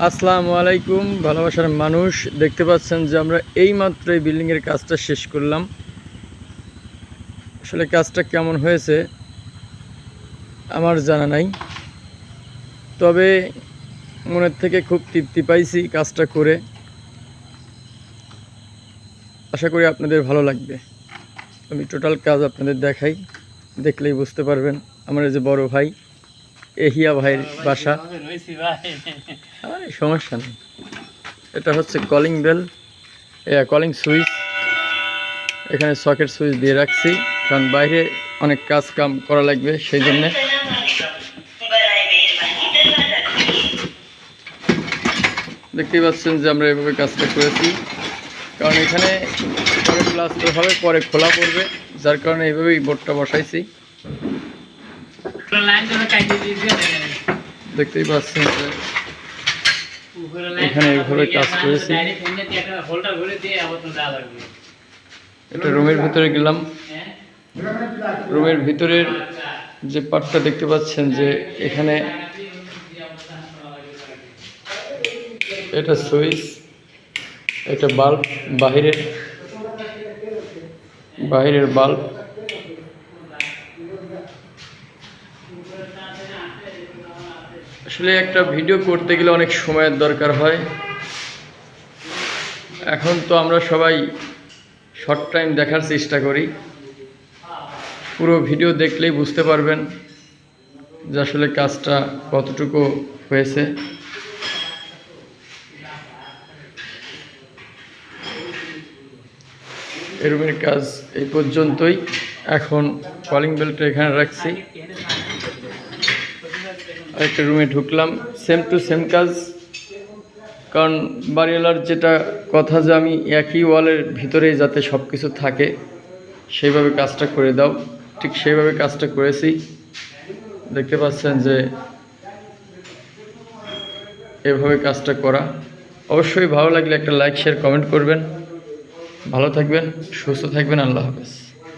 আসসালামু আলাইকুম ভালোবাসার মানুষ, দেখতে পাচ্ছেন যে আমরা এইমাত্র এই বিল্ডিংয়ের কাজটা শেষ করলাম। আসলে কাজটা কেমন হয়েছে আমার জানা নাই, তবে মনের থেকে খুব তৃপ্তি পাইছি কাজটা করে। আশা করি আপনাদের ভালো লাগবে। আমি টোটাল কাজ আপনাদের দেখাই, দেখলেই বুঝতে পারবেন। আমার এই যে বড় ভাই এহিয়া ভাইয়ের বাসা, সমস্যা নেই। এটা হচ্ছে কলিং বেল, কলিং সুইচ। এখানে সকেট সুইচ দিয়ে রাখছি, কারণ বাইরে অনেক কাজ কাম করা লাগবে, সেই জন্যে। দেখতেই পাচ্ছেন যে আমরা এভাবে কাজটা করেছি, কারণ এখানে পরে প্লাস্টার হবে, পরে খোলা পড়বে, যার কারণে এইভাবেই বোর্ডটা বসাইছি। দেখতেই পাচ্ছেন যে এখানে এইভাবে কাজ করেছি। এটা রুমের ভিতরে গেলাম। রুমের ভিতরের যে পার্টটা দেখতে পাচ্ছেন যে এখানে এটা সুইচ, এটা বাল্ব, বাহিরের বাল্ব। আসলে একটা ভিডিও করতে গেলে অনেক সময়ের দরকার হয়। এখন তো আমরা সবাই শর্ট টাইম দেখার চেষ্টা করি, পুরো ভিডিও দেখলেই বুঝতে পারবেন যে আসলে কাজটা কতটুকু হয়েছে। এই রুমের কাজ এই পর্যন্তই। এখন কলিং বেলটা এখানে রাখছি, আরেকটা রুমে ঢুকলাম, সেম টু সেম কাজ। কারণ বাড়িওয়ালার যেটা কথা যে আমি একই ওয়ালের ভিতরেই যাতে সব কিছু থাকে সেইভাবে কাজটা করে দাও, ঠিক সেইভাবে কাজটা করেছি। দেখতে পাচ্ছেন যে এভাবে কাজটা করা। অবশ্যই ভালো লাগলে একটা লাইক, শেয়ার, কমেন্ট করবেন। ভালো থাকবেন, সুস্থ থাকবেন। আল্লাহ হাফেজ।